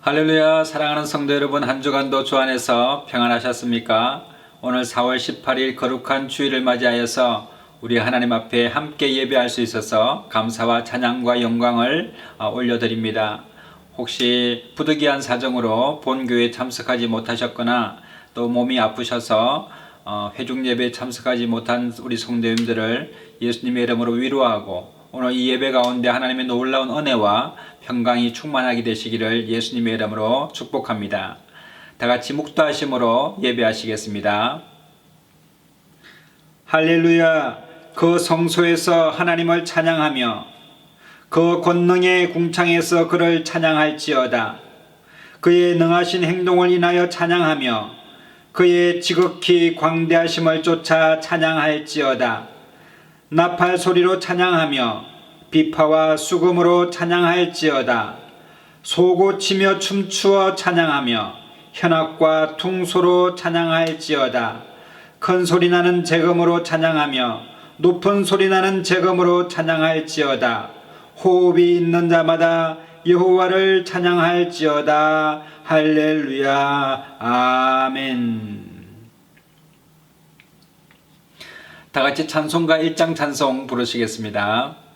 할렐루야. 사랑하는 성도 여러분, 한 주간도 주 안에서 평안하셨습니까? 오늘 4월 18일 거룩한 주일을 맞이하여서 우리 하나님 앞에 함께 예배할 수 있어서 감사와 찬양과 영광을 올려드립니다. 혹시 부득이한 사정으로 본교회에 참석하지 못하셨거나 또 몸이 아프셔서 회중 예배에 참석하지 못한 우리 성도님들을 예수님의 이름으로 위로하고 오늘 이 예배 가운데 하나님의 놀라운 은혜와 평강이 충만하게 되시기를 예수님의 이름으로 축복합니다. 다 같이 묵도하심으로 예배하시겠습니다. 할렐루야. 그 성소에서 하나님을 찬양하며 그 권능의 궁창에서 그를 찬양할지어다. 그의 능하신 행동을 인하여 찬양하며 그의 지극히 광대하심을 쫓아 찬양할지어다. 나팔 소리로 찬양하며 비파와 수금으로 찬양할지어다. 소고치며 춤추어 찬양하며 현악과 퉁소로 찬양할지어다. 큰 소리 나는 제금으로 찬양하며 높은 소리 나는 제금으로 찬양할지어다. 호흡이 있는 자마다 여호와를 찬양할지어다. 할렐루야. 아멘. 다 같이 찬송가 1장 찬송 부르시겠습니다.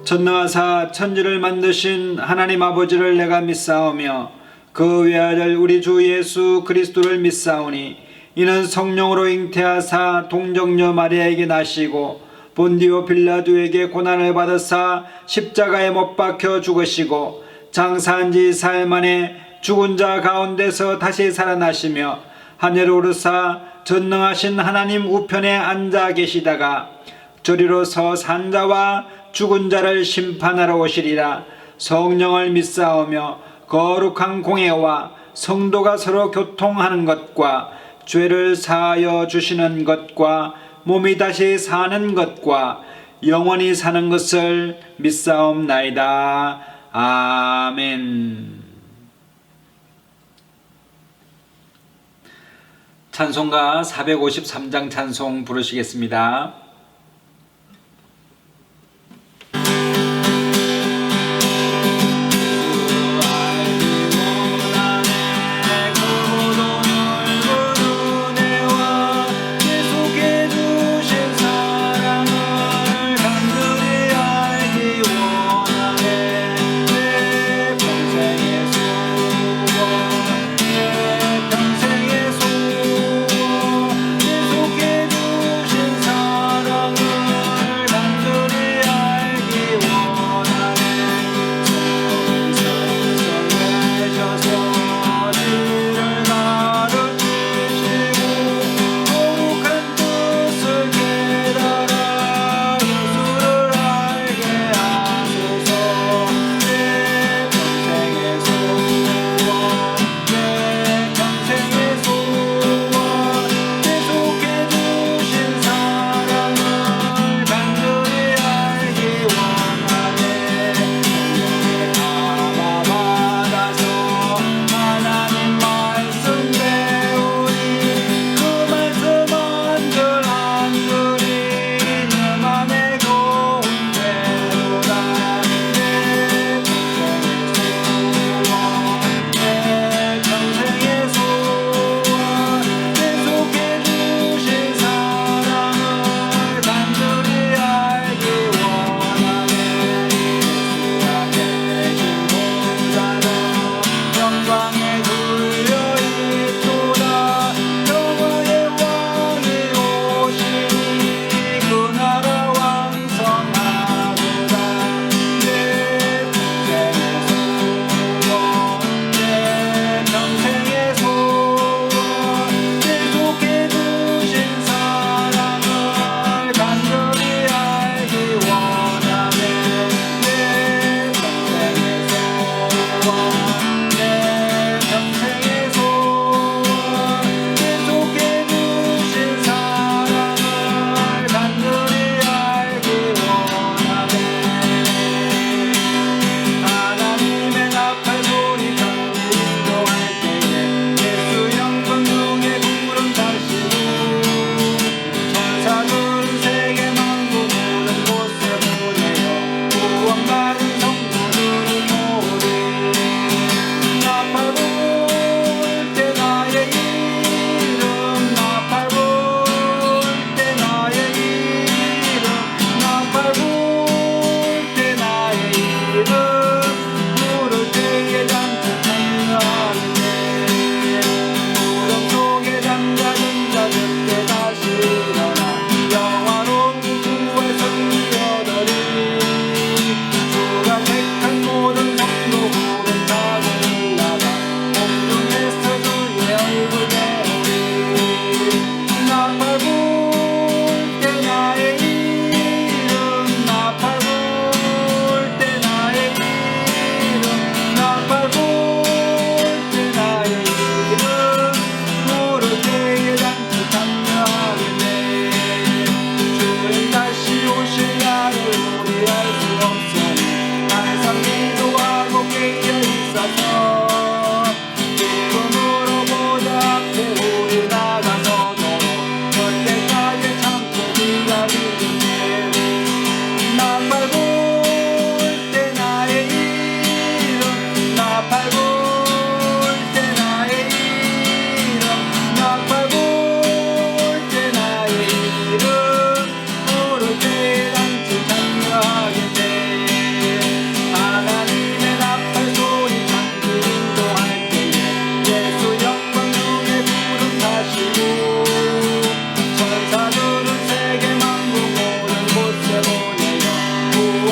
전능하사 천지를 만드신 하나님 아버지를 내가 믿사오며 그 외아들 우리 주 예수 그리스도를 믿사오니 이는 성령으로 잉태하사 동정녀 마리아에게 나시고 본디오 빌라도에게 고난을 받으사 십자가에 못 박혀 죽으시고 장사한 지 사흘 만에 죽은 자 가운데서 다시 살아나시며 하늘에 오르사 전능하신 하나님 우편에 앉아 계시다가 저리로서 산 자와 죽은 자를 심판하러 오시리라. 성령을 믿사오며 거룩한 공회와 성도가 서로 교통하는 것과 죄를 사하여 주시는 것과 몸이 다시 사는 것과 영원히 사는 것을 믿사옵나이다. 아멘. 찬송가 453장 찬송 부르시겠습니다.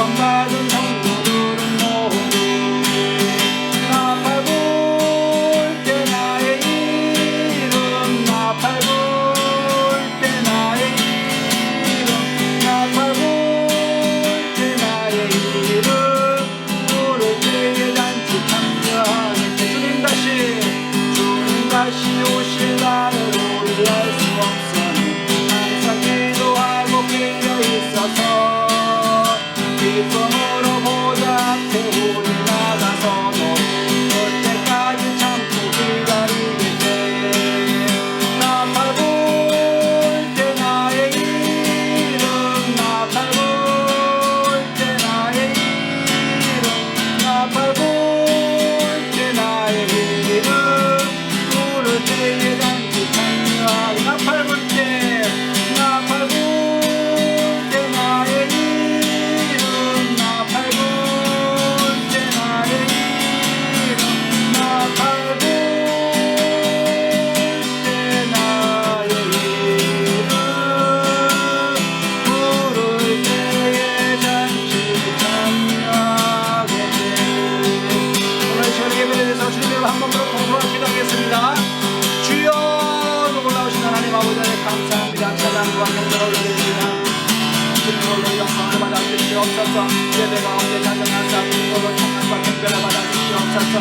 구원받은 성도들은 모두 나팔 불 때 나의 이름 나팔 불 때 나의 이름 나팔 불 때 나의 이름 부를 때에 잔치 참여하는 주님 다시 오실 날을 우리 알 수 없어니 항상 기도하고 깨어 있어서 기쁨으로 보좌 앞에 우리 나가서도 그때까지 참고 기다리겠네 나팔 불 때 나의 이름 나팔 불 때 나의 이름 나팔 불 때 나의 이름 부를 때에 잔치 참여하리 나팔 불 때 나팔 불 때 나의 이름 나팔 불 때 나의 이름 나팔 불 때 나의 이름 부를 때에 잔치 참여하겠네. 오늘 저녁 예배에 대해서 주님을 한번 더 공부하고 기도하겠습니다. 주여 놀라우신 하나님 아버지 감사합니다. 찬양과 경배를 올려드립니다. 주님으로 영광을 받아주시옵소서. 예배 가운데 찬양하사 주님으로 찬양과 경배를 받아주시옵소서.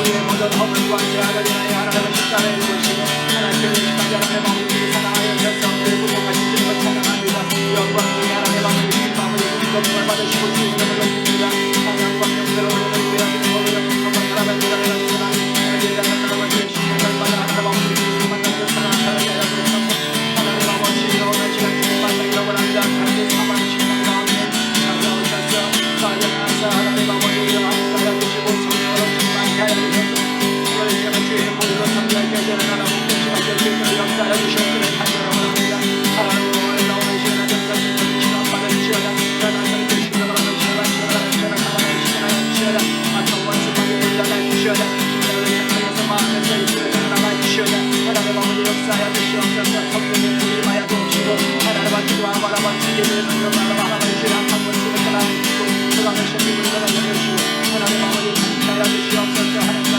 우리의 모든 허물과 죄악을 인하여 하나님을 십자가에 죽으시고 하나님께 십자가에 하나님의 마음을 사랑하여 주셔서 우리의 구속하신 주님을 찬양합니다. 영광이 하나님의 마음을 주신 마음을 영광을 받으시고 주님을 높입니다. 찬양과 경배를 올려드립니다. 주님으로 영광을 받아주시옵소서. 하나님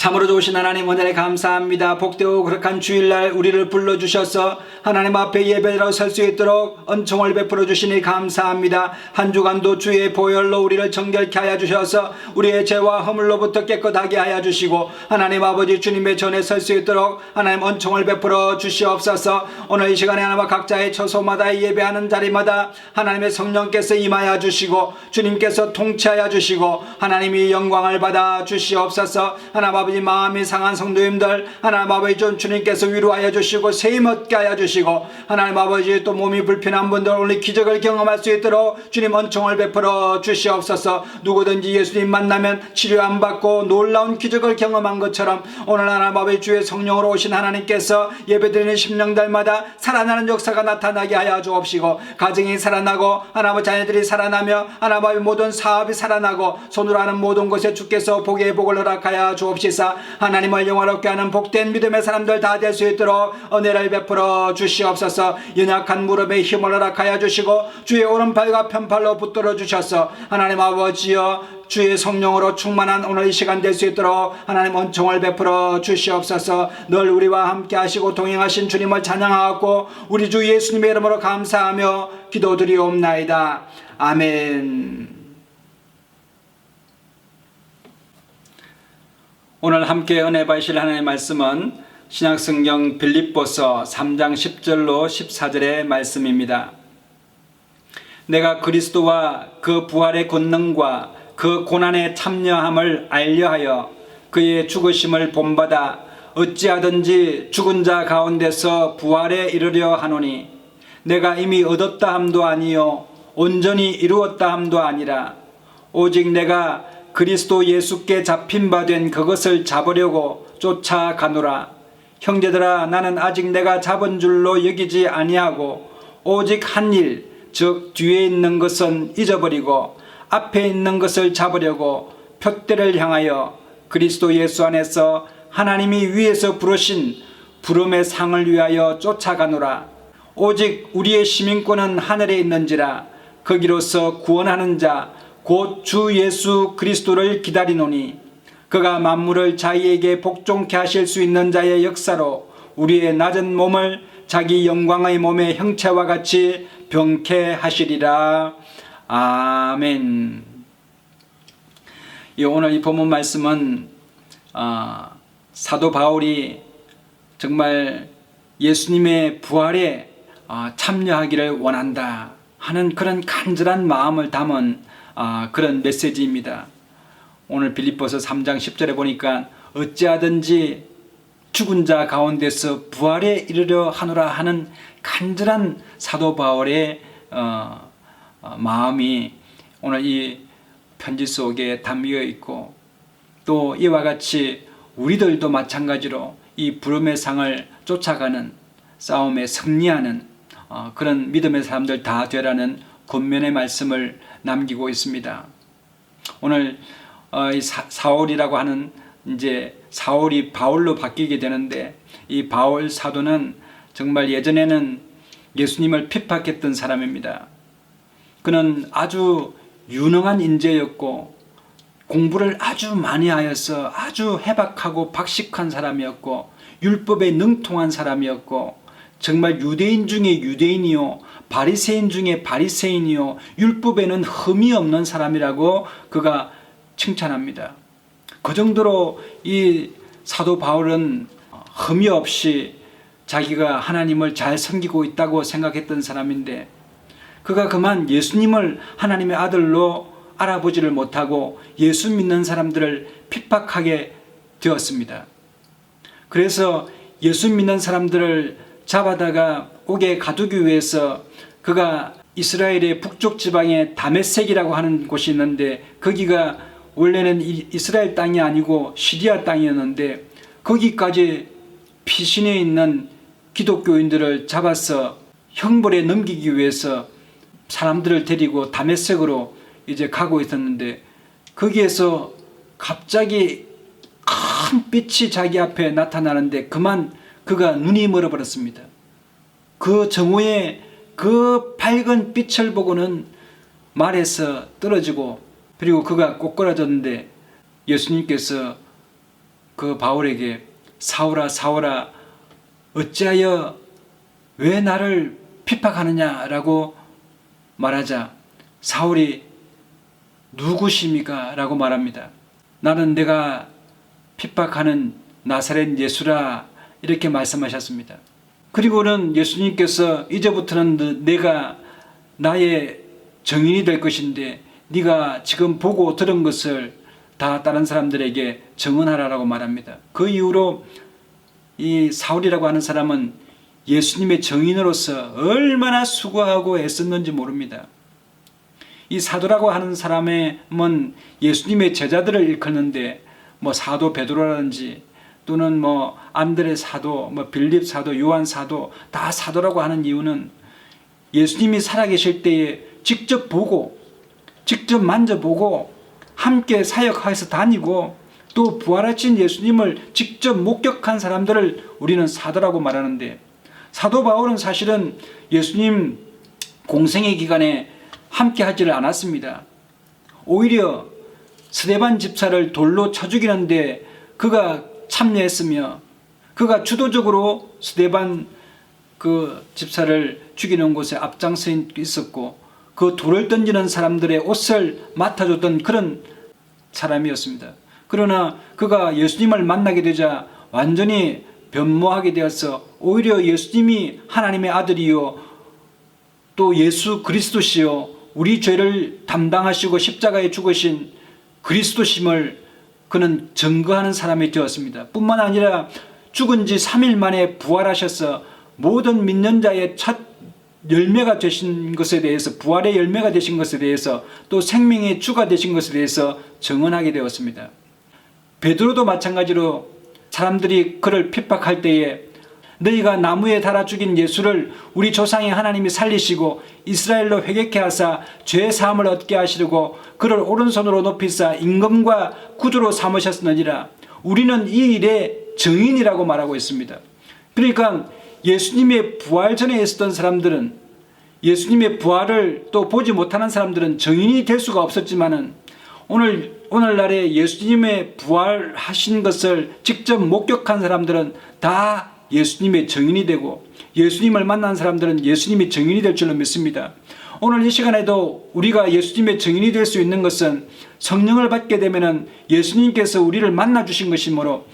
참으로 좋으신 하나님 은혜에 감사합니다. 복되고 거룩한 주일날 우리를 불러주셔서 하나님 앞에 예배로 설 수 있도록 은총을 베풀어 주시니 감사합니다. 한 주간도 주의 보혈로 우리를 정결케 하여 주셔서 우리의 죄와 허물로부터 깨끗하게 하여 주시고 하나님 아버지 주님의 전에 설 수 있도록 하나님 은총을 베풀어 주시옵소서. 오늘 이 시간에 하나님 각자의 처소마다 예배하는 자리마다 하나님의 성령께서 임하여 주시고 주님께서 통치하여 주시고 하나님이 영광을 받아 주시옵소서. 하나님 아버지 마음이 상한 성도님들 하나님 아버지 좀 주님께서 위로하여 주시고 세임 얻게 하여 주시고 하나님 아버지 또 몸이 불편한 분들 오늘 기적을 경험할 수 있도록 주님 은총을 베풀어 주시옵소서. 누구든지 예수님 만나면 치료 안 받고 놀라운 기적을 경험한 것처럼 오늘 하나님 아버지 주의 성령으로 오신 하나님께서 예배드리는 심령들마다 살아나는 역사가 나타나게 하여 주옵시고 가정이 살아나고 하나님 아버지 자녀들이 살아나며 하나님 아버지 모든 사업이 살아나고 손으로 하는 모든 것에 주께서 복의 복을 허락하여 주옵시사. 하나님을 영화롭게 하는 복된 믿음의 사람들 다 될 수 있도록 은혜를 베풀어 주시옵소서. 연약한 무릎에 힘을 허락하여 주시고 주의 오른팔과 편팔로 붙들어 주셔서 하나님 아버지여 주의 성령으로 충만한 오늘 이 시간 될 수 있도록 하나님 은총을 베풀어 주시옵소서. 늘 우리와 함께 하시고 동행하신 주님을 찬양하고 우리 주 예수님의 이름으로 감사하며 기도드리옵나이다. 아멘. 오늘 함께 은혜 받으실 하나님의 말씀은 신약성경 빌립보서 3장 10절로 14절의 말씀입니다. 내가 그리스도와 그 부활의 권능과 그 고난에 참여함을 알려하여 그의 죽으심을 본받아 어찌하든지 죽은 자 가운데서 부활에 이르려 하노니 내가 이미 얻었다 함도 아니요 온전히 이루었다 함도 아니라 오직 내가 그리스도 예수께 잡힌 바 된 그것을 잡으려고 쫓아가노라. 형제들아 나는 아직 내가 잡은 줄로 여기지 아니하고 오직 한 일 즉 뒤에 있는 것은 잊어버리고 앞에 있는 것을 잡으려고 표대를 향하여 그리스도 예수 안에서 하나님이 위에서 부르신 부름의 상을 위하여 쫓아가노라. 오직 우리의 시민권은 하늘에 있는지라 거기로서 구원하는 자 곧 주 예수 그리스도를 기다리노니 그가 만물을 자기에게 복종케 하실 수 있는 자의 역사로 우리의 낮은 몸을 자기 영광의 몸의 형체와 같이 병케 하시리라. 아멘. 오늘 이 본문 말씀은 사도 바울이 정말 예수님의 부활에 참여하기를 원한다 하는 그런 간절한 마음을 담은 그런 메시지입니다. 오늘 빌립보서 3장 10절에 보니까 어찌하든지 죽은 자 가운데서 부활에 이르려 하노라 하는 간절한 사도 바울의 마음이 오늘 이 편지 속에 담겨 있고 또 이와 같이 우리들도 마찬가지로 이 부름의 상을 쫓아가는 싸움에 승리하는 그런 믿음의 사람들 다 되라는 권면의 말씀을 남기고 있습니다. 오늘 사울이라고 하는 이제 사울이 바울로 바뀌게 되는데 이 바울 사도는 정말 예전에는 예수님을 핍박했던 사람입니다. 그는 아주 유능한 인재였고 공부를 아주 많이 하여서 아주 해박하고 박식한 사람이었고 율법에 능통한 사람이었고 정말 유대인 중에 유대인이요 바리새인 중에 바리새인이요 율법에는 흠이 없는 사람이라고 그가 칭찬합니다. 그 정도로 이 사도 바울은 흠이 없이 자기가 하나님을 잘 섬기고 있다고 생각했던 사람인데 그가 그만 예수님을 하나님의 아들로 알아보지를 못하고 예수 믿는 사람들을 핍박하게 되었습니다. 그래서 예수 믿는 사람들을 잡아다가 옥에 가두기 위해서 그가 이스라엘의 북쪽 지방에 다메섹이라고 하는 곳이 있는데 거기가 원래는 이스라엘 땅이 아니고 시리아 땅이었는데 거기까지 피신해 있는 기독교인들을 잡아서 형벌에 넘기기 위해서 사람들을 데리고 다메섹으로 이제 가고 있었는데 거기에서 갑자기 큰 빛이 자기 앞에 나타나는데 그만 그가 눈이 멀어버렸습니다. 그 정오에 그 밝은 빛을 보고는 말에서 떨어지고 그리고 그가 꼬꾸라졌는데 예수님께서 그 바울에게 사울아 사울아 어찌하여 왜 나를 핍박하느냐라고 말하자 사울이 누구십니까? 라고 말합니다. 나는 내가 핍박하는 나사렛 예수라 이렇게 말씀하셨습니다. 그리고는 예수님께서 이제부터는 내가 나의 증인이 될 것인데 네가 지금 보고 들은 것을 다 다른 사람들에게 증언하라고 말합니다. 그 이후로 이 사울이라고 하는 사람은 예수님의 증인으로서 얼마나 수고하고 애썼는지 모릅니다. 이 사도라고 하는 사람은 예수님의 제자들을 일컫는데 사도 베드로라든지 또는 안드레 사도, 빌립 사도, 요한 사도 다 사도라고 하는 이유는 예수님이 살아계실 때에 직접 보고 직접 만져보고 함께 사역해서 다니고 또 부활하신 예수님을 직접 목격한 사람들을 우리는 사도라고 말하는데 사도 바울은 사실은 예수님 공생의 기간에 함께 하지를 않았습니다. 오히려 스데반 집사를 돌로 쳐 죽이는데 그가 참여했으며 그가 주도적으로 스데반 그 집사를 죽이는 곳에 앞장서 있었고 그 돌을 던지는 사람들의 옷을 맡아줬던 그런 사람이었습니다. 그러나 그가 예수님을 만나게 되자 완전히 변모하게 되어서 오히려 예수님이 하나님의 아들이요 또 예수 그리스도시요 우리 죄를 담당하시고 십자가에 죽으신 그리스도심을 그는 증거하는 사람이 되었습니다. 뿐만 아니라 죽은 지 3일 만에 부활하셔서 모든 믿는 자의 첫 열매가 되신 것에 대해서 부활의 열매가 되신 것에 대해서 또 생명의 주가 되신 것에 대해서 증언하게 되었습니다. 베드로도 마찬가지로 사람들이 그를 핍박할 때에 너희가 나무에 달아 죽인 예수를 우리 조상의 하나님이 살리시고 이스라엘로 회개케 하사 죄 사함을 얻게 하시려고 그를 오른손으로 높이사 임금과 구주로 삼으셨느니라. 우리는 이 일의 증인이라고 말하고 있습니다. 그러니까 예수님의 부활 전에 있었던 사람들은 예수님의 부활을 또 보지 못하는 사람들은 증인이 될 수가 없었지만은 오늘날에 예수님의 부활하신 것을 직접 목격한 사람들은 다 예수님의 증인이 되고 예수님을 만난 사람들은 예수님의 증인이 될 줄로 믿습니다. 오늘 이 시간에도 우리가 예수님의 증인이 될 수 있는 것은 성령을 받게 되면은 예수님께서 우리를 만나 주신 것이므로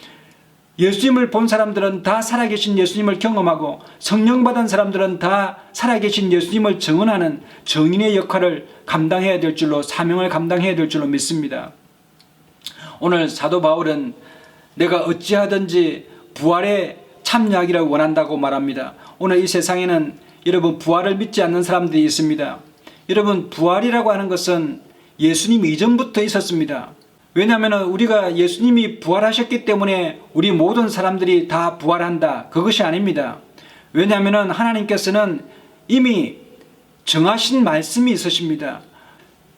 예수님을 본 사람들은 다 살아계신 예수님을 경험하고 성령 받은 사람들은 다 살아계신 예수님을 증언하는 증인의 역할을 감당해야 될 줄로 사명을 감당해야 될 줄로 믿습니다. 오늘 사도 바울은 내가 어찌하든지 부활에 참여하기를 원한다고 말합니다. 오늘 이 세상에는 여러분 부활을 믿지 않는 사람들이 있습니다. 여러분 부활이라고 하는 것은 예수님 이전부터 있었습니다. 왜냐하면 우리가 예수님이 부활하셨기 때문에 우리 모든 사람들이 다 부활한다. 그것이 아닙니다. 왜냐하면 하나님께서는 이미 정하신 말씀이 있으십니다.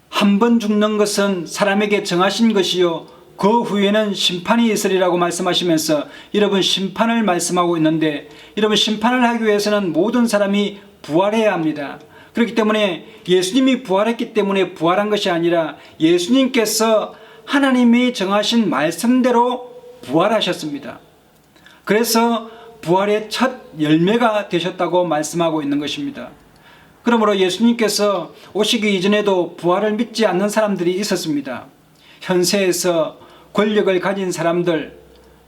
한 번 죽는 것은 사람에게 정하신 것이요 그 후에는 심판이 있으리라고 말씀하시면서 여러분 심판을 말씀하고 있는데 여러분 심판을 하기 위해서는 모든 사람이 부활해야 합니다. 그렇기 때문에 예수님이 부활했기 때문에 부활한 것이 아니라 예수님께서 하나님이 정하신 말씀대로 부활하셨습니다. 그래서 부활의 첫 열매가 되셨다고 말씀하고 있는 것입니다. 그러므로 예수님께서 오시기 이전에도 부활을 믿지 않는 사람들이 있었습니다. 현세에서 권력을 가진 사람들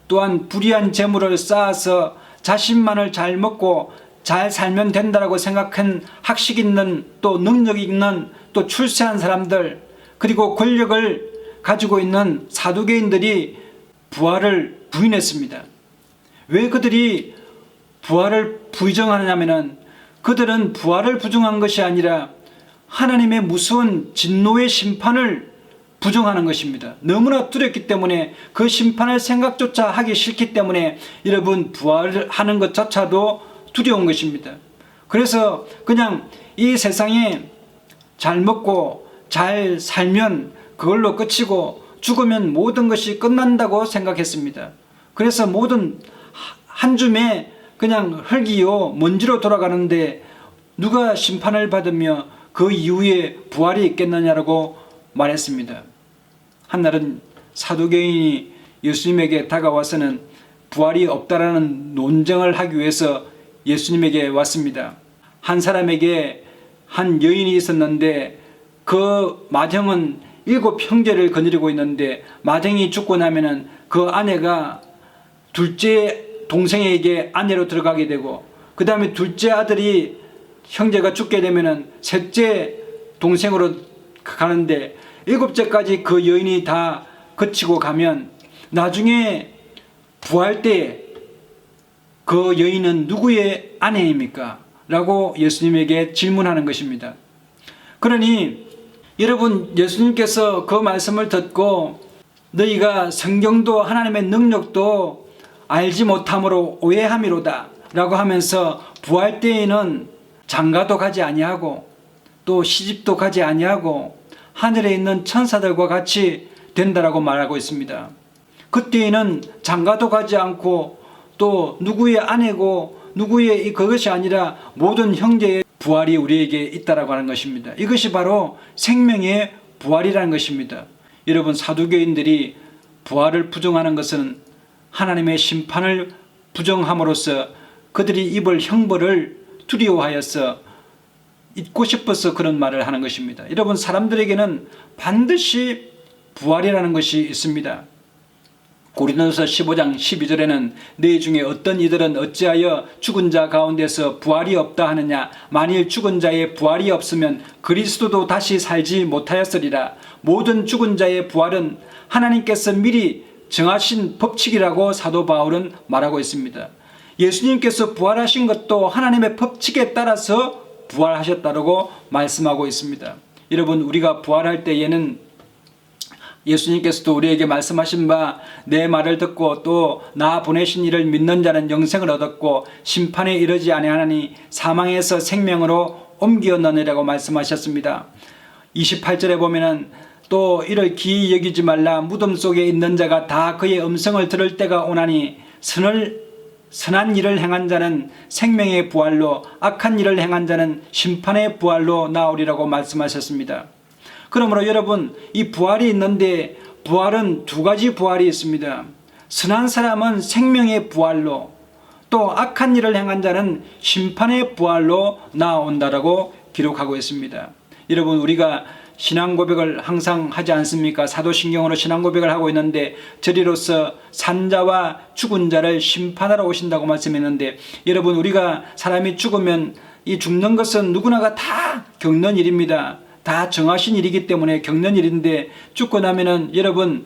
또한 불의한 재물을 쌓아서 자신만을 잘 먹고 잘 살면 된다고 생각한 학식 있는 또 능력 있는 또 출세한 사람들 그리고 권력을 가지고 있는 사두개인들이 부활을 부인했습니다. 왜 그들이 부활을 부정하느냐면 그들은 부활을 부정한 것이 아니라 하나님의 무서운 진노의 심판을 부정하는 것입니다. 너무나 두렵기 때문에 그 심판을 생각조차 하기 싫기 때문에 여러분 부활하는 것조차도 두려운 것입니다. 그래서 그냥 이 세상에 잘 먹고 잘 살면 그걸로 끝이고 죽으면 모든 것이 끝난다고 생각했습니다. 그래서 모든 한 줌에 그냥 흙이요 먼지로 돌아가는데 누가 심판을 받으며 그 이후에 부활이 있겠느냐라고 말했습니다. 한날은 사두개인이 예수님에게 다가와서는 부활이 없다라는 논쟁을 하기 위해서 예수님에게 왔습니다. 한 사람에게 한 여인이 있었는데 그 맏형은 7 형제를 거느리고 있는데 맏형이 죽고 나면은 그 아내가 둘째 동생에게 아내로 들어가게 되고, 그 다음에 둘째 아들이 형제가 죽게 되면은 셋째 동생으로 가는데 7째까지 그 여인이 다 거치고 가면 나중에 부활 때 그 여인은 누구의 아내입니까? 라고 예수님에게 질문하는 것입니다. 그러니 여러분, 예수님께서 그 말씀을 듣고 너희가 성경도 하나님의 능력도 알지 못함으로 오해함이로다 라고 하면서 부활 때에는 장가도 가지 아니하고 또 시집도 가지 아니하고 하늘에 있는 천사들과 같이 된다라고 말하고 있습니다. 그때에는 장가도 가지 않고 또 누구의 아내고 누구의 그것이 아니라 모든 형제의 부활이 우리에게 있다라고 하는 것입니다. 이것이 바로 생명의 부활이라는 것입니다. 여러분, 사두개인들이 부활을 부정하는 것은 하나님의 심판을 부정함으로써 그들이 입을 형벌을 두려워하여서 잊고 싶어서 그런 말을 하는 것입니다. 여러분, 사람들에게는 반드시 부활이라는 것이 있습니다. 고린도서 15장 12절에는 너희 중에 어떤 이들은 어찌하여 죽은 자 가운데서 부활이 없다 하느냐. 만일 죽은 자의 부활이 없으면 그리스도도 다시 살지 못하였으리라. 모든 죽은 자의 부활은 하나님께서 미리 정하신 법칙이라고 사도 바울은 말하고 있습니다. 예수님께서 부활하신 것도 하나님의 법칙에 따라서 부활하셨다고 말씀하고 있습니다. 여러분, 우리가 부활할 때에는 예수님께서도 우리에게 말씀하신 바 내 말을 듣고 또 나 보내신 이를 믿는 자는 영생을 얻었고 심판에 이르지 아니하나니 사망에서 생명으로 옮기었느니라고 말씀하셨습니다. 28절에 보면은 또 이를 기이 여기지 말라. 무덤 속에 있는 자가 다 그의 음성을 들을 때가 오나니 선한 일을 행한 자는 생명의 부활로 악한 일을 행한 자는 심판의 부활로 나오리라고 말씀하셨습니다. 그러므로 여러분, 이 부활이 있는데 부활은 두 가지 부활이 있습니다. 선한 사람은 생명의 부활로, 또 악한 일을 행한 자는 심판의 부활로 나온다라고 기록하고 있습니다. 여러분, 우리가 신앙 고백을 항상 하지 않습니까? 사도신경으로 신앙 고백을 하고 있는데 저리로서 산자와 죽은 자를 심판하러 오신다고 말씀했는데, 여러분, 우리가 사람이 죽으면 이 죽는 것은 누구나가 다 겪는 일입니다. 다 정하신 일이기 때문에 겪는 일인데 죽고 나면은 여러분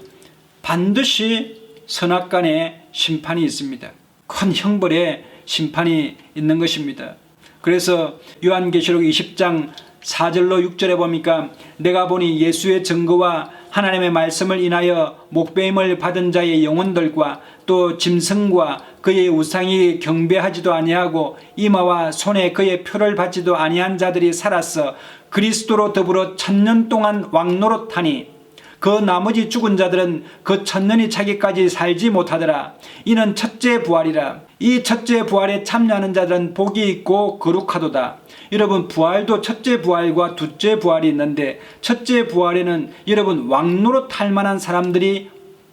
반드시 선악간의 심판이 있습니다. 큰 형벌의 심판이 있는 것입니다. 그래서 요한계시록 20장 4절로 6절에 보니까 내가 보니 예수의 증거와 하나님의 말씀을 인하여 목배임을 받은 자의 영혼들과 또 짐승과 그의 우상이 경배하지도 아니하고 이마와 손에 그의 표를 받지도 아니한 자들이 살았어 그리스도로 더불어 1000년 동안 왕노릇하니 그 나머지 죽은 자들은 그 1000년이 차기까지 살지 못하더라. 이는 첫째 부활이라. 이 첫째 부활에 참여하는 자들은 복이 있고 거룩하도다. 여러분, 부활도 첫째 부활과 둘째 부활이 있는데 첫째 부활에는 여러분 왕노릇할 만한 사람들이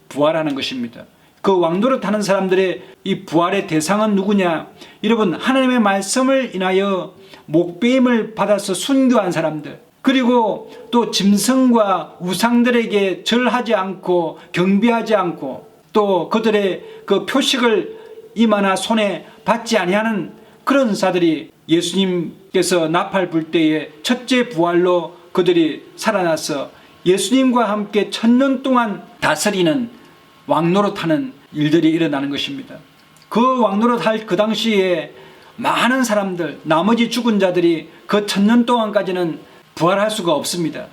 부활하는 것입니다. 그 왕노릇하는 사람들의 이 부활의 대상은 누구냐? 여러분, 하나님의 말씀을 인하여 목배임을 받아서 순교한 사람들, 그리고 또 짐승과 우상들에게 절하지 않고 경배하지 않고 또 그들의 그 표식을 이마나 손에 받지 아니하는 그런 자들이 예수님께서 나팔 불 때에 첫째 부활로 그들이 살아나서 예수님과 함께 1000년 동안 다스리는 왕노릇하는 일들이 일어나는 것입니다. 그 왕노릇할 그 당시에 많은 사람들, 나머지 죽은 자들이 그 1000년 동안까지는 부활할 수가 없습니다.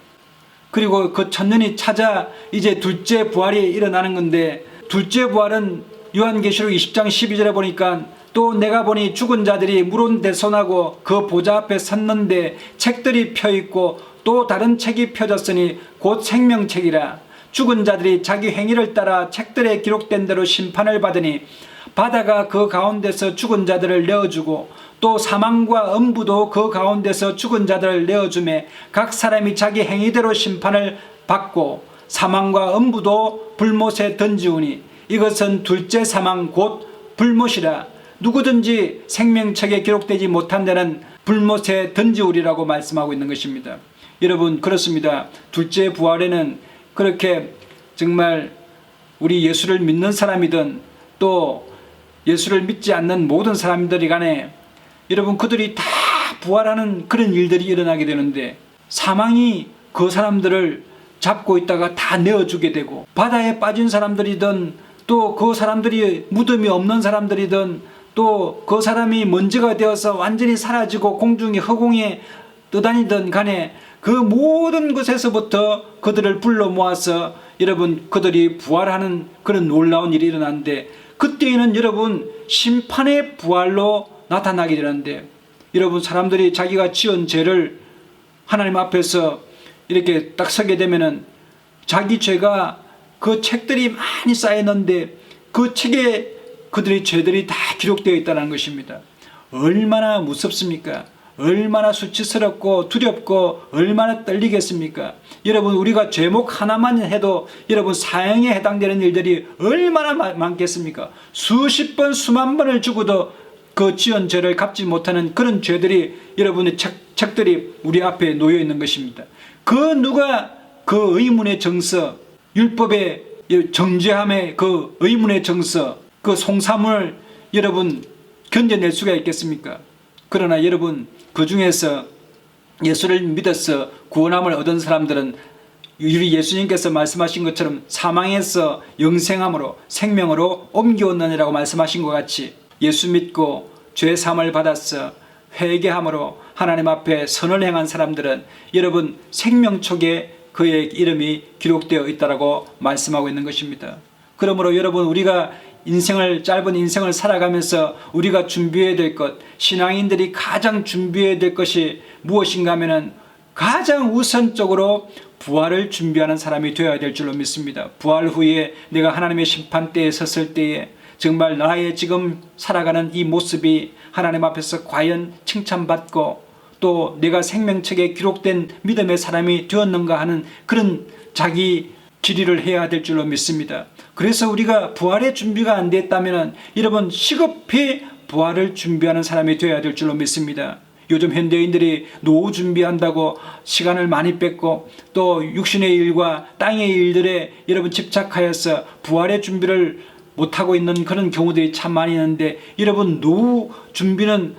그리고 그 1000년이 찾아 이제 둘째 부활이 일어나는 건데, 둘째 부활은 요한계시록 20장 12절에 보니까 또 내가 보니 죽은 자들이 물은 대손하고 그 보좌 앞에 섰는데 책들이 펴있고 또 다른 책이 펴졌으니 곧 생명책이라. 죽은 자들이 자기 행위를 따라 책들에 기록된 대로 심판을 받으니 바다가 그 가운데서 죽은 자들을 내어주고 또 사망과 음부도 그 가운데서 죽은 자들을 내어주매 각 사람이 자기 행위대로 심판을 받고 사망과 음부도 불못에 던지우니 이것은 둘째 사망 곧 불못이라. 누구든지 생명책에 기록되지 못한 데는 불못에 던지우리라고 말씀하고 있는 것입니다. 여러분, 그렇습니다. 둘째 부활에는 그렇게 정말 우리 예수를 믿는 사람이든 또 예수를 믿지 않는 모든 사람들이 간에 여러분, 그들이 다 부활하는 그런 일들이 일어나게 되는데, 사망이 그 사람들을 잡고 있다가 다 내어주게 되고, 바다에 빠진 사람들이든 또 그 사람들이 무덤이 없는 사람들이든 또 그 사람이 먼지가 되어서 완전히 사라지고 공중에 허공에 떠다니던 간에 그 모든 것에서부터 그들을 불러 모아서 여러분, 그들이 부활하는 그런 놀라운 일이 일어났는데, 그때에는 여러분 심판의 부활로 나타나게 되는데, 여러분, 사람들이 자기가 지은 죄를 하나님 앞에서 이렇게 딱 서게 되면은 자기 죄가 그 책들이 많이 쌓였는데 그 책에 그들의 죄들이 다 기록되어 있다는 것입니다. 얼마나 무섭습니까? 얼마나 수치스럽고 두렵고 얼마나 떨리겠습니까? 여러분, 우리가 죄목 하나만 해도 여러분 사형에 해당되는 일들이 얼마나 많겠습니까? 수십 번 수만 번을 죽어도 그 지은 죄를 갚지 못하는 그런 죄들이 여러분의 책들이 우리 앞에 놓여 있는 것입니다. 그 누가 그 의문의 정서, 율법의 정죄함의 그 의문의 정서, 그 송사문을 여러분 견뎌낼 수가 있겠습니까? 그러나 여러분, 그 중에서 예수를 믿어서 구원함을 얻은 사람들은 우리 예수님께서 말씀하신 것처럼 사망에서 영생함으로 생명으로 옮겨오느니라고 말씀하신 것 같이 예수 믿고 죄 사함을 받았어 회개함으로 하나님 앞에 선을 행한 사람들은 여러분 생명책에 그의 이름이 기록되어 있다라고 말씀하고 있는 것입니다. 그러므로 여러분, 우리가 짧은 인생을 살아가면서 우리가 준비해야 될 것, 신앙인들이 가장 준비해야 될 것이 무엇인가 하면은 가장 우선적으로 부활을 준비하는 사람이 되어야 될 줄로 믿습니다. 부활 후에 내가 하나님의 심판대에 섰을 때에 정말 나의 지금 살아가는 이 모습이 하나님 앞에서 과연 칭찬받고 또 내가 생명책에 기록된 믿음의 사람이 되었는가 하는 그런 자기 질의를 해야 될 줄로 믿습니다. 그래서 우리가 부활의 준비가 안 됐다면 여러분 시급히 부활을 준비하는 사람이 되어야 될 줄로 믿습니다. 요즘 현대인들이 노후 준비한다고 시간을 많이 뺏고 또 육신의 일과 땅의 일들에 여러분 집착하여서 부활의 준비를 못하고 있는 그런 경우들이 참 많이 있는데, 여러분 노후 준비는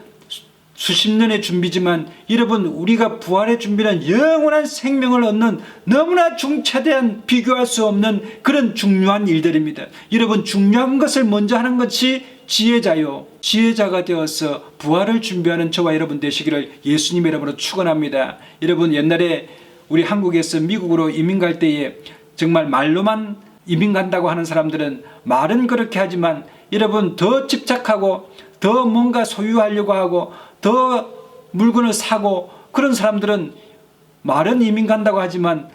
수십 년의 준비지만 여러분 우리가 부활의 준비는 영원한 생명을 얻는 너무나 중차대한 비교할 수 없는 그런 중요한 일들입니다. 여러분, 중요한 것을 먼저 하는 것이 지혜자요, 지혜자가 되어서 부활을 준비하는 저와 여러분 되시기를 예수님의 이름으로 축원합니다. 여러분, 옛날에 우리 한국에서 미국으로 이민 갈 때에 정말 말로만 이민 간다고 하는 사람들은 말은 그렇게 하지만 여러분 더 집착하고 더 뭔가 소유하려고 하고 더 물건을 사고, 그런 사람들은 말은 이민 간다고 하지만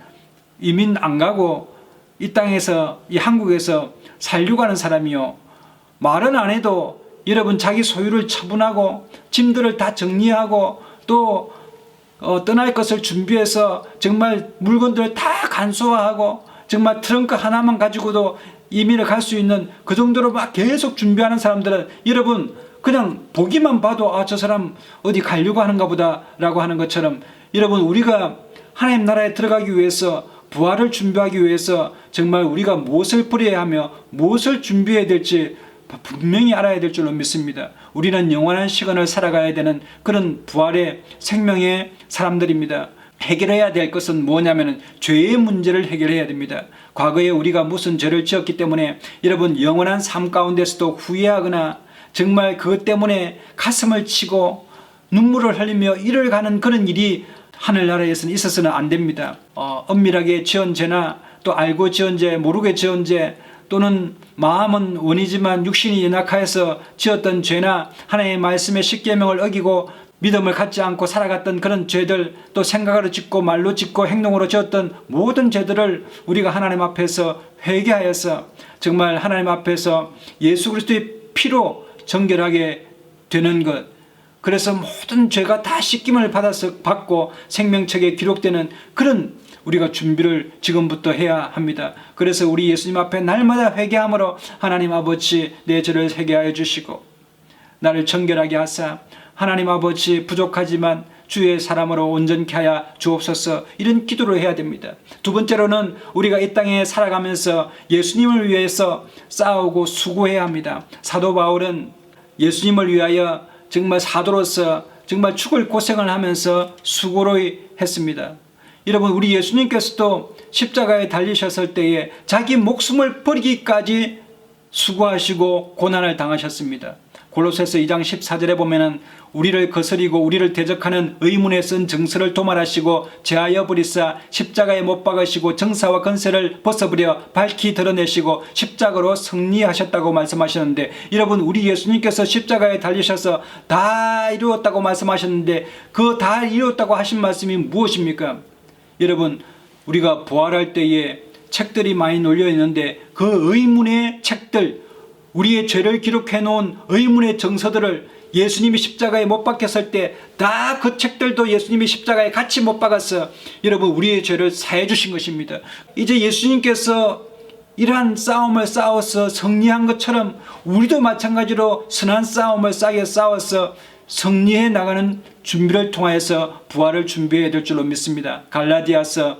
이민 안 가고 이 땅에서 이 한국에서 살려고 하는 사람이요, 말은 안 해도 여러분 자기 소유를 처분하고 짐들을 다 정리하고 또 떠날 것을 준비해서 정말 물건들을 다 간소화하고 정말 트렁크 하나만 가지고도 이민을 갈 수 있는 그 정도로 막 계속 준비하는 사람들은 여러분 그냥 보기만 봐도 저 사람 어디 가려고 하는가 보다 라고 하는 것처럼, 여러분 우리가 하나님 나라에 들어가기 위해서 부활을 준비하기 위해서 정말 우리가 무엇을 뿌려야 하며 무엇을 준비해야 될지 분명히 알아야 될 줄로 믿습니다. 우리는 영원한 시간을 살아가야 되는 그런 부활의 생명의 사람들입니다. 해결해야 될 것은 뭐냐면 죄의 문제를 해결해야 됩니다. 과거에 우리가 무슨 죄를 지었기 때문에 여러분 영원한 삶 가운데서도 후회하거나 정말 그것 때문에 가슴을 치고 눈물을 흘리며 이를 가는 그런 일이 하늘나라에서는 있어서는 안 됩니다. 엄밀하게 지은 죄나 또 알고 지은 죄, 모르게 지은 죄, 또는 마음은 원이지만 육신이 연약하여서 지었던 죄나 하나님의 말씀의 십계명을 어기고 믿음을 갖지 않고 살아갔던 그런 죄들, 또 생각으로 짓고 말로 짓고 행동으로 지었던 모든 죄들을 우리가 하나님 앞에서 회개하여서 정말 하나님 앞에서 예수 그리스도의 피로 정결하게 되는 것, 그래서 모든 죄가 다 씻김을 받고 생명책에 기록되는 그런 우리가 준비를 지금부터 해야 합니다. 그래서 우리 예수님 앞에 날마다 회개함으로 하나님 아버지 내 죄를 회개하여 주시고 나를 정결하게 하사 하나님 아버지 부족하지만 주의 사람으로 온전케 하여 주옵소서, 이런 기도를 해야 됩니다. 두 번째로는 우리가 이 땅에 살아가면서 예수님을 위해서 싸우고 수고해야 합니다. 사도 바울은 예수님을 위하여 정말 사도로서 정말 죽을 고생을 하면서 수고를 했습니다. 여러분, 우리 예수님께서도 십자가에 달리셨을 때에 자기 목숨을 버리기까지 수고하시고 고난을 당하셨습니다. 골로새서 2장 14절에 보면은 우리를 거스리고 우리를 대적하는 의문에 쓴 정서를 도말하시고 제하여 버리사 십자가에 못 박으시고 정사와 권세를 벗어버려 밝히 드러내시고 십자가로 승리하셨다고 말씀하셨는데, 여러분, 우리 예수님께서 십자가에 달리셔서 다 이루었다고 말씀하셨는데 그 다 이루었다고 하신 말씀이 무엇입니까? 여러분, 우리가 부활할 때에 책들이 많이 놓여 있는데 그 의문의 책들, 우리의 죄를 기록해 놓은 의문의 정서들을 예수님이 십자가에 못 박혔을 때 다 그 책들도 예수님이 십자가에 같이 못 박아서 여러분 우리의 죄를 사해 주신 것입니다. 이제 예수님께서 이러한 싸움을 싸워서 승리한 것처럼 우리도 마찬가지로 선한 싸움을 싸워서 승리해 나가는 준비를 통하여서 부활을 준비해야 될 줄로 믿습니다. 갈라디아서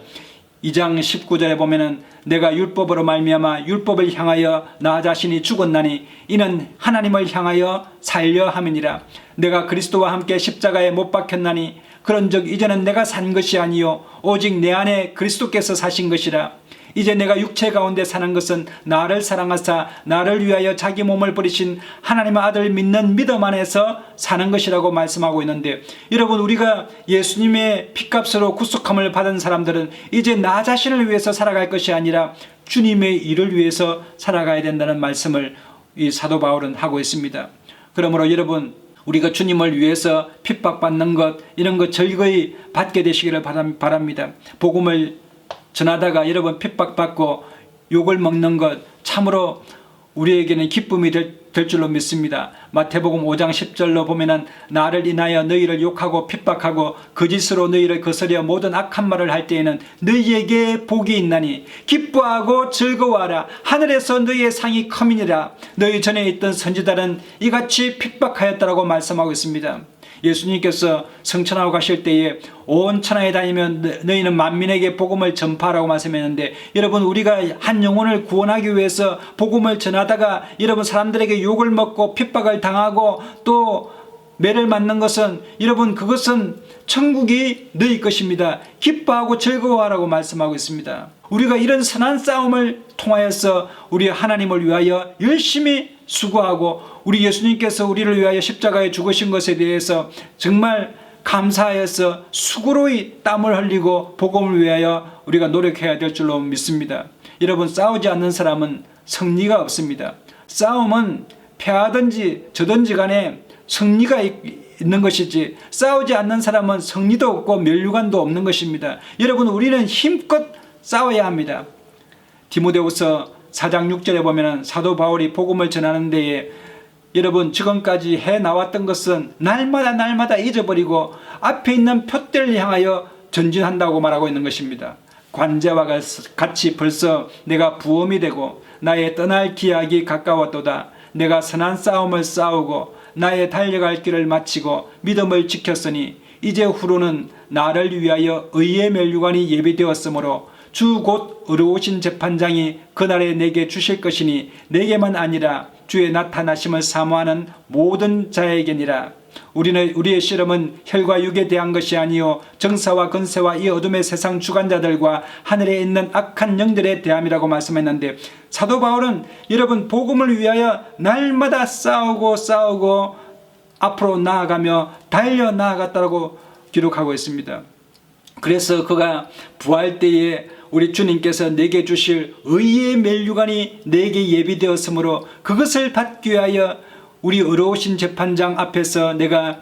2장 19절에 보면은 내가 율법으로 말미암아 율법을 향하여 나 자신이 죽었나니 이는 하나님을 향하여 살려 함이니라. 내가 그리스도와 함께 십자가에 못 박혔나니 그런즉 이제는 내가 산 것이 아니요 오직 내 안에 그리스도께서 사신 것이라. 이제 내가 육체 가운데 사는 것은 나를 사랑하사 나를 위하여 자기 몸을 버리신 하나님의 아들 믿는 믿음 안에서 사는 것이라고 말씀하고 있는데, 여러분, 우리가 예수님의 피값으로 구속함을 받은 사람들은 이제 나 자신을 위해서 살아갈 것이 아니라 주님의 일을 위해서 살아가야 된다는 말씀을 이 사도 바울은 하고 있습니다. 그러므로 여러분, 우리가 주님을 위해서 핍박받는 것, 이런 것 즐거이 받게 되시기를 바랍니다. 복음을 전하다가 여러분 핍박받고 욕을 먹는 것 참으로 우리에게는 기쁨이 될 줄로 믿습니다. 마태복음 5장 10절로 보면은 나를 인하여 너희를 욕하고 핍박하고 거짓으로 너희를 거스려 모든 악한 말을 할 때에는 너희에게 복이 있나니 기뻐하고 즐거워하라. 하늘에서 너희의 상이 커미니라. 너희 전에 있던 선지자들은 이같이 핍박하였다라고 말씀하고 있습니다. 예수님께서 성천하고 가실 때에 온 천하에 다니면 너희는 만민에게 복음을 전파하라고 말씀했는데, 여러분, 우리가 한 영혼을 구원하기 위해서 복음을 전하다가 여러분 사람들에게 욕을 먹고 핍박을 당하고 또 매를 맞는 것은 여러분 그것은 천국이 너희 것입니다. 기뻐하고 즐거워하라고 말씀하고 있습니다. 우리가 이런 선한 싸움을 통하여서 우리 하나님을 위하여 열심히 수고하고 우리 예수님께서 우리를 위하여 십자가에 죽으신 것에 대해서 정말 감사하여서 수고로이 땀을 흘리고 복음을 위하여 우리가 노력해야 될 줄로 믿습니다. 여러분, 싸우지 않는 사람은 승리가 없습니다. 싸움은 패하든지 저든지 간에 승리가 있는 것이지, 싸우지 않는 사람은 승리도 없고 면류관도 없는 것입니다. 여러분, 우리는 힘껏 싸워야 합니다. 디모데후서 4장 6절에 보면 사도 바울이 복음을 전하는 데에 여러분 지금까지 해나왔던 것은 날마다 잊어버리고 앞에 있는 표대를 향하여 전진한다고 말하고 있는 것입니다. 관제와 같이 벌써 내가 부험이 되고 나의 떠날 기약이 가까웠도다. 내가 선한 싸움을 싸우고 나의 달려갈 길을 마치고 믿음을 지켰으니 이제 후로는 나를 위하여 의의 면류관이 예비되었으므로 주 곧 의로우신 재판장이 그날에 내게 주실 것이니 내게만 아니라 주의 나타나심을 사모하는 모든 자에게니라. 우리의 실험은 혈과 육에 대한 것이 아니요 정사와 권세와 이 어둠의 세상 주관자들과 하늘에 있는 악한 영들에 대함이라고 말씀했는데, 사도 바울은 여러분 복음을 위하여 날마다 싸우고 앞으로 나아가며 달려 나아갔다고 기록하고 있습니다. 그래서 그가 부활 때에 우리 주님께서 내게 주실 의의 면류관이 내게 예비되었으므로 그것을 받기 위하여 우리 의로우신 재판장 앞에서 내가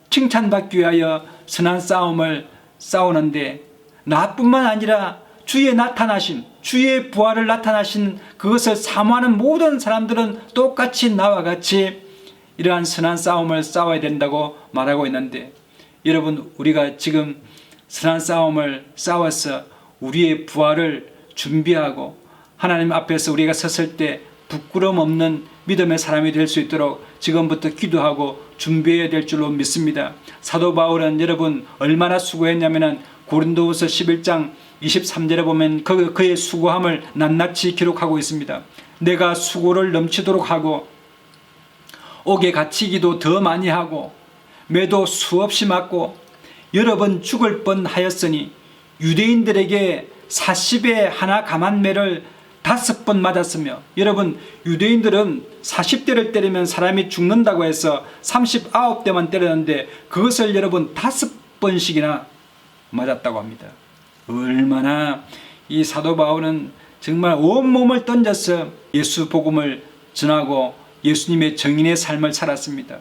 칭찬받기 위하여 선한 싸움을 싸우는데, 나뿐만 아니라 주의 나타나신, 주의 부활을 나타나신 그것을 사모하는 모든 사람들은 똑같이 나와 같이 이러한 선한 싸움을 싸워야 된다고 말하고 있는데, 여러분, 우리가 지금 선한 싸움을 싸워서 우리의 부활을 준비하고 하나님 앞에서 우리가 섰을 때 부끄러움 없는 믿음의 사람이 될 수 있도록 지금부터 기도하고 준비해야 될 줄로 믿습니다. 사도 바울은 여러분 얼마나 수고했냐면은 고린도후서 11장 23절에 보면 그의 수고함을 낱낱이 기록하고 있습니다. 내가 수고를 넘치도록 하고 옥에 갇히기도 더 많이 하고 매도 수없이 맞고 여러 번 죽을 뻔하였으니 유대인들에게 40에 하나 감한 매를 5번 맞았으며, 여러분 유대인들은 40대를 때리면 사람이 죽는다고 해서 39대만 때렸는데 그것을 여러분 5번씩이나 맞았다고 합니다. 얼마나 이 사도 바울은 정말 온몸을 던져서 예수 복음을 전하고 예수님의 정인의 삶을 살았습니다.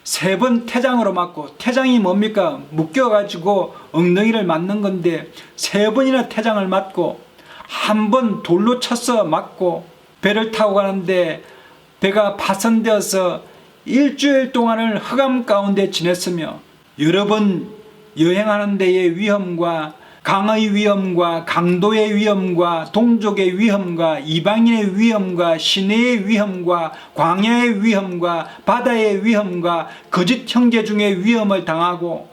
3번 태장으로 맞고, 태장이 뭡니까? 묶여가지고 엉덩이를 맞는 건데 3번이나 태장을 맞고, 한 번 돌로 쳐서 맞고, 배를 타고 가는데 배가 파손되어서 일주일 동안을 흑암 가운데 지냈으며, 여러 번 여행하는 데의 위험과 강의 위험과 강도의 위험과 동족의 위험과 이방인의 위험과 시내의 위험과 광야의 위험과 바다의 위험과 거짓 형제 중의 위험을 당하고,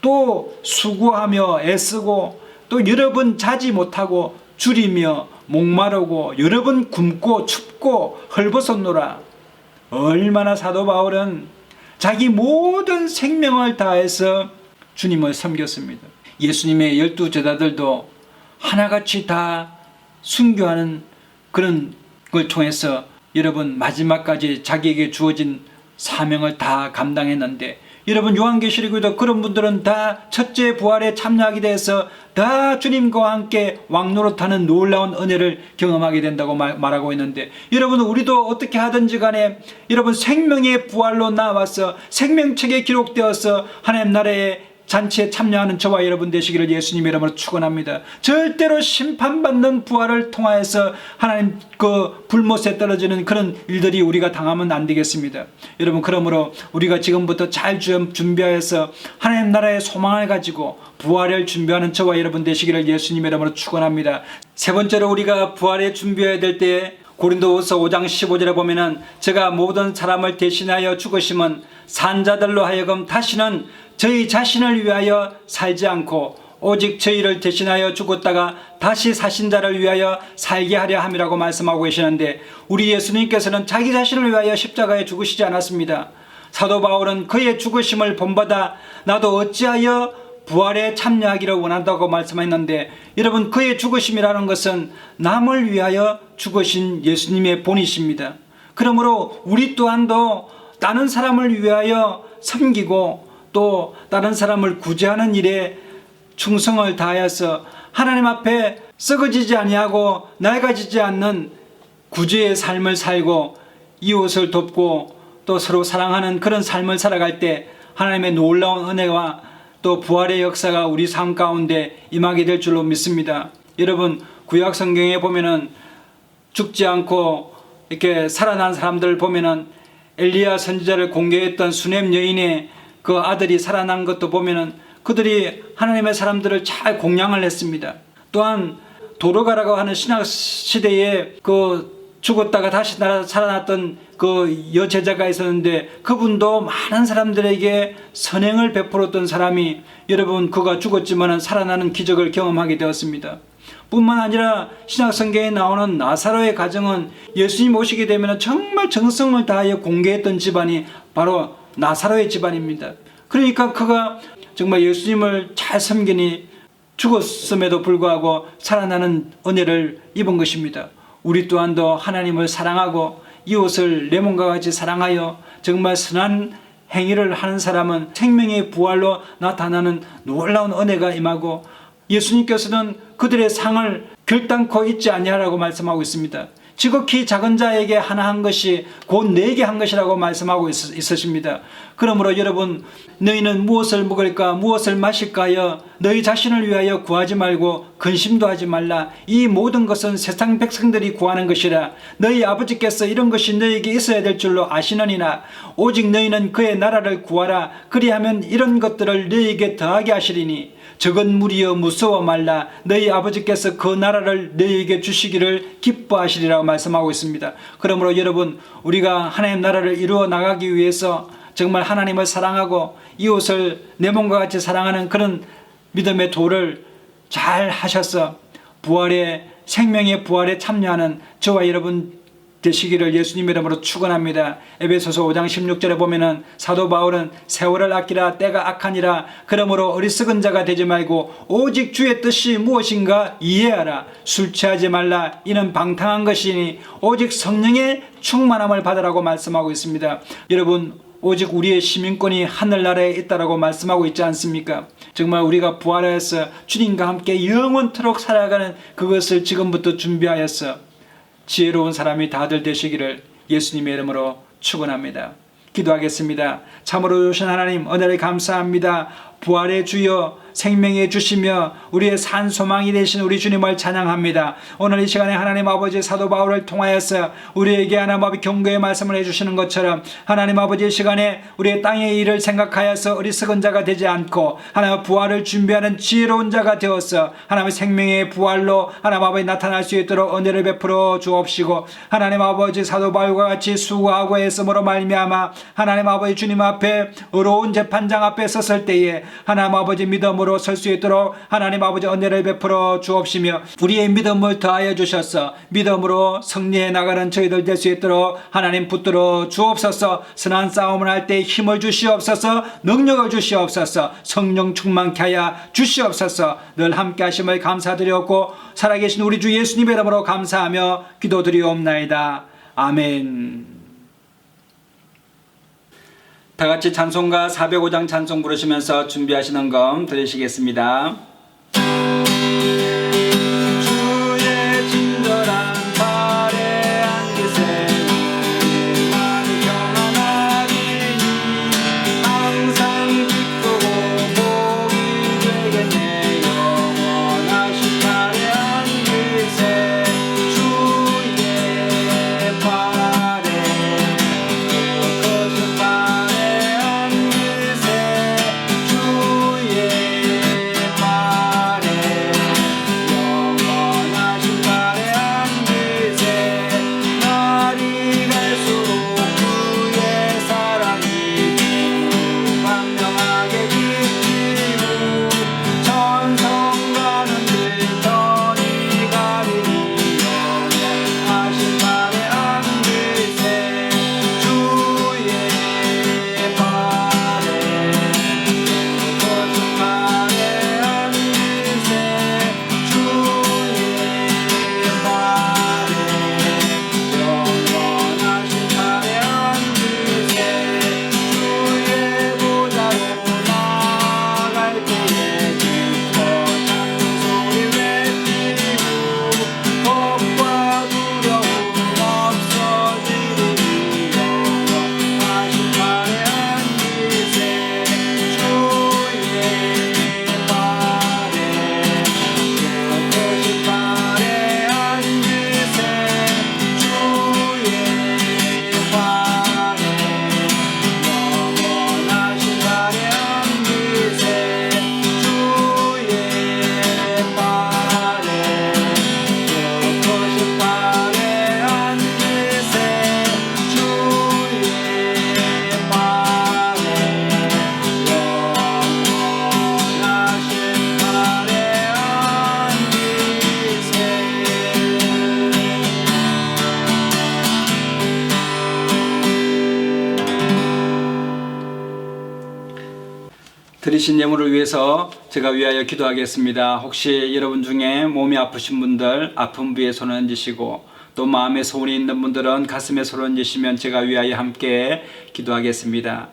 또 수고하며 애쓰고, 또 여러 번 자지 못하고 줄이며 목마르고 여러 번 굶고 춥고 헐벗었노라. 얼마나 사도 바울은 자기 모든 생명을 다해서 주님을 섬겼습니다. 예수님의 12제자들도 하나같이 다 순교하는 그런 걸 통해서 여러분 마지막까지 자기에게 주어진 사명을 다 감당했는데, 여러분 요한계시록에도 그런 분들은 다 첫째 부활에 참여하게 돼서 다 주님과 함께 왕노릇하는 놀라운 은혜를 경험하게 된다고 말하고 있는데, 여러분 우리도 어떻게 하든지 간에 여러분 생명의 부활로 나와서 생명책에 기록되어서 하나님 나라의 잔치에 참여하는 저와 여러분 되시기를 예수님의 이름으로 축원합니다. 절대로 심판받는 부활을 통하여서 하나님 그 불못에 떨어지는 그런 일들이 우리가 당하면 안 되겠습니다. 여러분, 그러므로 우리가 지금부터 잘 준비하여서 하나님 나라의 소망을 가지고 부활을 준비하는 저와 여러분 되시기를 예수님의 이름으로 축원합니다. 세 번째로 우리가 부활에 준비해야 될 때, 고린도후서 5장 15절에 보면은 제가 모든 사람을 대신하여 죽으심은 산자들로 하여금 다시는 저희 자신을 위하여 살지 않고 오직 저희를 대신하여 죽었다가 다시 사신 자를 위하여 살게 하려 함이라고 말씀하고 계시는데, 우리 예수님께서는 자기 자신을 위하여 십자가에 죽으시지 않았습니다. 사도 바울은 그의 죽으심을 본받아 나도 어찌하여 부활에 참여하기를 원한다고 말씀했는데, 여러분 그의 죽으심이라는 것은 남을 위하여 죽으신 예수님의 본이십니다. 그러므로 우리 또한도 다른 사람을 위하여 섬기고 또 다른 사람을 구제하는 일에 충성을 다하여서 하나님 앞에 썩어지지 아니하고 낡아지지 않는 구제의 삶을 살고 이웃을 돕고 또 서로 사랑하는 그런 삶을 살아갈 때 하나님의 놀라운 은혜와 또 부활의 역사가 우리 삶 가운데 임하게 될 줄로 믿습니다. 여러분 구약 성경에 보면은 죽지 않고 이렇게 살아난 사람들을 보면은 엘리야 선지자를 공개했던 수넴 여인의 그 아들이 살아난 것도 보면은 그들이 하나님의 사람들을 잘 공양을 했습니다. 또한 도로가라고 하는 신약 시대에 그 죽었다가 다시 살아났던 그 여제자가 있었는데 그분도 많은 사람들에게 선행을 베풀었던 사람이, 여러분 그가 죽었지만 살아나는 기적을 경험하게 되었습니다. 뿐만 아니라 신약 성경에 나오는 나사로의 가정은 예수님 오시게 되면 정말 정성을 다하여 공개했던 집안이 바로 나사로의 집안입니다. 그러니까 그가 정말 예수님을 잘 섬기니 죽었음에도 불구하고 살아나는 은혜를 입은 것입니다. 우리 또한도 하나님을 사랑하고 이웃을 내 몸과 같이 사랑하여 정말 선한 행위를 하는 사람은 생명의 부활로 나타나는 놀라운 은혜가 임하고, 예수님께서는 그들의 상을 결단코 잊지 아니하라고 말씀하고 있습니다. 지극히 작은 자에게 하나 한 것이 곧 네게 한 것이라고 말씀하고 있으십니다. 그러므로 여러분, 너희는 무엇을 먹을까 무엇을 마실까요? 너희 자신을 위하여 구하지 말고 근심도 하지 말라. 이 모든 것은 세상 백성들이 구하는 것이라. 너희 아버지께서 이런 것이 너희에게 있어야 될 줄로 아시느니라. 오직 너희는 그의 나라를 구하라. 그리하면 이런 것들을 너희에게 더하게 하시리니 적은 무리여 무서워 말라. 너희 아버지께서 그 나라를 너희에게 주시기를 기뻐하시리라고 말씀하고 있습니다. 그러므로 여러분, 우리가 하나님 나라를 이루어 나가기 위해서 정말 하나님을 사랑하고 이웃을 내 몸과 같이 사랑하는 그런 믿음의 도를 잘 하셔서 생명의 부활에 참여하는 저와 여러분 되시기를 예수님 이름으로 축원합니다. 에베소서 5장 16절에 보면은 사도 바울은 세월을 아끼라 때가 악하니라. 그러므로 어리석은 자가 되지 말고 오직 주의 뜻이 무엇인가 이해하라. 술 취하지 말라. 이는 방탕한 것이니 오직 성령의 충만함을 받으라고 말씀하고 있습니다. 여러분, 오직 우리의 시민권이 하늘나라에 있다라고 말씀하고 있지 않습니까? 정말 우리가 부활하여서 주님과 함께 영원토록 살아가는 그것을 지금부터 준비하여서 지혜로운 사람이 다들 되시기를 예수님의 이름으로 축원합니다. 기도하겠습니다. 참으로 주신 하나님, 은혜를 감사합니다. 부활의 주여, 생명의 주시며 우리의 산 소망이 되신 우리 주님을 찬양합니다. 오늘 이 시간에 하나님 아버지 사도 바울을 통하여서 우리에게 하나님 아버지 경고의 말씀을 해주시는 것처럼 하나님 아버지 이 시간에 우리의 땅의 일을 생각하여서 어리석은 자가 되지 않고 하나님 부활을 준비하는 지혜로운 자가 되어서 하나님의 생명의 부활로 하나님 아버지 나타날 수 있도록 은혜를 베풀어 주옵시고, 하나님 아버지 사도 바울과 같이 수고하고 애씀으로 말미암아 하나님 아버지 주님 앞에 의로운 재판장 앞에 섰을 때에 하나님 아버지 믿음으로 설 수 있도록 하나님 아버지 은혜를 베풀어 주옵시며 우리의 믿음을 더하여 주셔서 믿음으로 승리해 나가는 저희들 될 수 있도록 하나님 붙들어 주옵소서. 선한 싸움을 할 때 힘을 주시옵소서. 능력을 주시옵소서. 성령 충만케 하여 주시옵소서. 늘 함께 하심을 감사드렸고 살아계신 우리 주 예수님의 이름으로 감사하며 기도드리옵나이다. 아멘. 다같이 찬송가 405장 찬송 부르시면서 준비하시는 것 들으시겠습니다. 주의 친절한 발에 앉으세 우리만 평안하리니 항상 기쁘고 복이 되겠네. 영원하신 발에 앉으세 주의 발에 거룩하신 발에 드리신 예물을 위해서 제가 위하여 기도하겠습니다. 혹시 여러분 중에 몸이 아프신 분들 아픈 부위에 손을 얹으시고 또 마음에 소원이 있는 분들은 가슴에 손을 얹으시면 제가 위하여 함께 기도하겠습니다.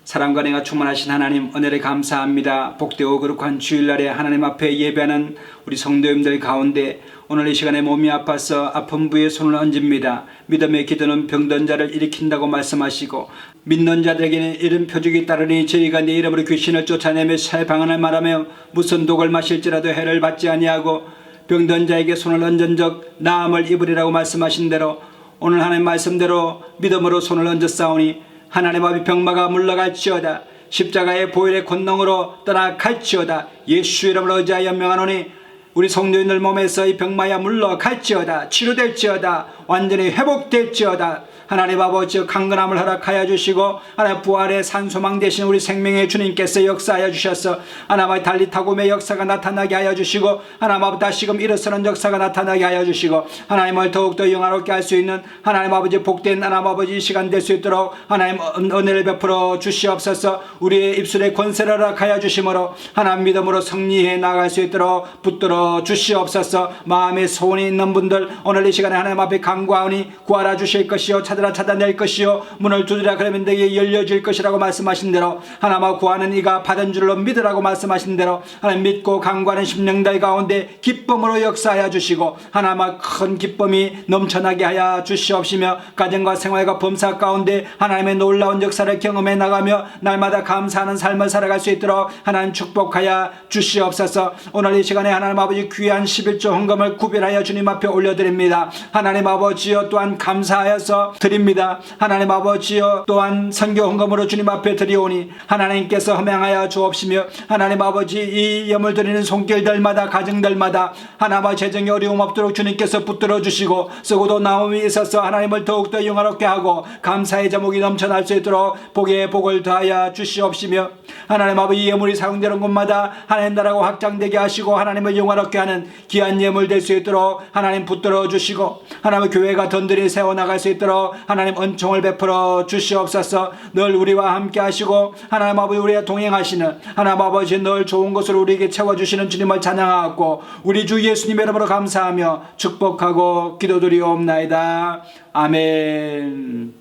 사랑과 은혜가 충만하신 하나님 은혜를 감사합니다. 복되고 거룩한 주일날에 하나님 앞에 예배하는 우리 성도님들 가운데 오늘 이 시간에 몸이 아파서 아픈 부에 손을 얹습니다. 믿음의 기도는 병든 자를 일으킨다고 말씀하시고 믿는 자들에게는 이런 표적이 따르니 저희가 네 이름으로 귀신을 쫓아내며 새 방언을 말하며 무슨 독을 마실지라도 해를 받지 아니하고 병든 자에게 손을 얹은 적 나음을 입으리라고 말씀하신 대로 오늘 하나님 말씀대로 믿음으로 손을 얹었사오니 하나님 앞에 병마가 물러갈지어다. 십자가의 보혈의 권능으로 떠나갈지어다. 예수 이름으로 의지하여 명하노니 우리 성도인들 몸에서 이 병마야 물러갈지어다. 치료될지어다. 완전히 회복될지어다. 하나님 아버지 강건함을 허락하여 주시고 하나님 부활의 산소망 되신 우리 생명의 주님께서 역사하여 주셔서 하나님 달리 타고의 역사가 나타나게 하여 주시고 하나님 아버지 다시금 일어서는 역사가 나타나게 하여 주시고 하나님을 더욱더 영화롭게 할 수 있는 하나님 아버지 복된 하나님 아버지 시간 될 수 있도록 하나님 은혜를 베풀어 주시옵소서. 우리의 입술에 권세를 허락하여 주심으로 하나님 믿음으로 승리해 나갈 수 있도록 붙들어 주시옵소서. 마음에 소원이 있는 분들 오늘 이 시간에 하나님 앞에 간구하오니 구하라 주실 것이요 찾아낼 것이요 문을 두드리라 그러면 내게 열려질 것이라고 말씀하신 대로 하나님 구하는 이가 받은 줄로 믿으라고 말씀하신 대로 하나님 믿고 간구하는 심령들 가운데 기쁨으로 역사하여 주시고 하나님 큰 기쁨이 넘쳐나게 하여 주시옵시며 가정과 생활과 범사 가운데 하나님의 놀라운 역사를 경험해 나가며 날마다 감사하는 삶을 살아갈 수 있도록 하나님 축복하여 주시옵소서. 오늘 이 시간에 하나님 아버지 귀한 11조 헌금을 구별하여 주님 앞에 올려드립니다. 하나님 아버지여 또한 감사하여서 드립니다. 하나님 아버지여 또한 선교 헌금으로 주님 앞에 드리오니 하나님께서 허명하여 주옵시며 하나님 아버지 이 예물 드리는 손길들마다 가정들마다 하나님 아버지 재정이 어려움 없도록 주님께서 붙들어 주시고 쓰고도 나옴이 있어서 하나님을 더욱더 영화롭게 하고 감사의 제목이 넘쳐날 수 있도록 복에 복을 더하여 주시옵시며 하나님 아버지 예물이 사용되는 곳마다 하나님 나라가 확장되게 하시고 하나님을 영화롭게 하는 귀한 예물 될 수 있도록 하나님 붙들어 주시고 하나님의 교회가 던들이 세워나갈 수 있도록 하나님 은총을 베풀어 주시옵소서. 늘 우리와 함께 하시고 하나님 아버지 우리와 동행하시는 하나님 아버지 늘 좋은 것을 우리에게 채워주시는 주님을 찬양하고 우리 주 예수님 이름으로 감사하며 축복하고 기도드리옵나이다. 아멘.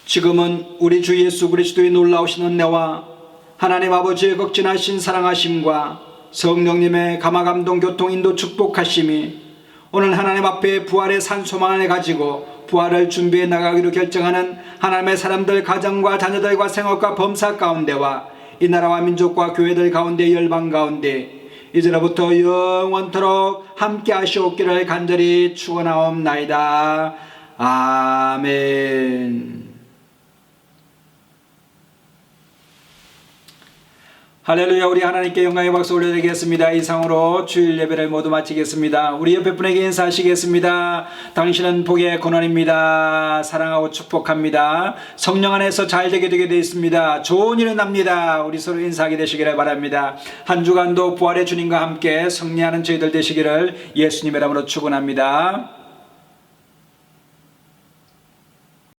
지금은 우리 주 예수 그리스도의 놀라우신 은혜와 하나님 아버지의 극진하신 사랑하심과 성령님의 감화감동 교통 인도 축복하심이 오늘 하나님 앞에 부활의 산소망을 가지고 부활을 준비해 나가기로 결정하는 하나님의 사람들 가정과 자녀들과 생업과 범사 가운데와 이 나라와 민족과 교회들 가운데 열방 가운데 이제로부터 영원토록 함께 하시옵기를 간절히 축원하옵나이다. 아멘. 할렐루야. 우리 하나님께 영광의 박수 올려드리겠습니다. 이상으로 주일 예배를 모두 마치겠습니다. 우리 옆에 분에게 인사하시겠습니다. 당신은 복의 근원입니다. 사랑하고 축복합니다. 성령 안에서 잘 되게 되어 있습니다. 좋은 일은 납니다. 우리 서로 인사하게 되시기를 바랍니다. 한 주간도 부활의 주님과 함께 승리하는 저희들 되시기를 예수님의 이름으로 축원합니다.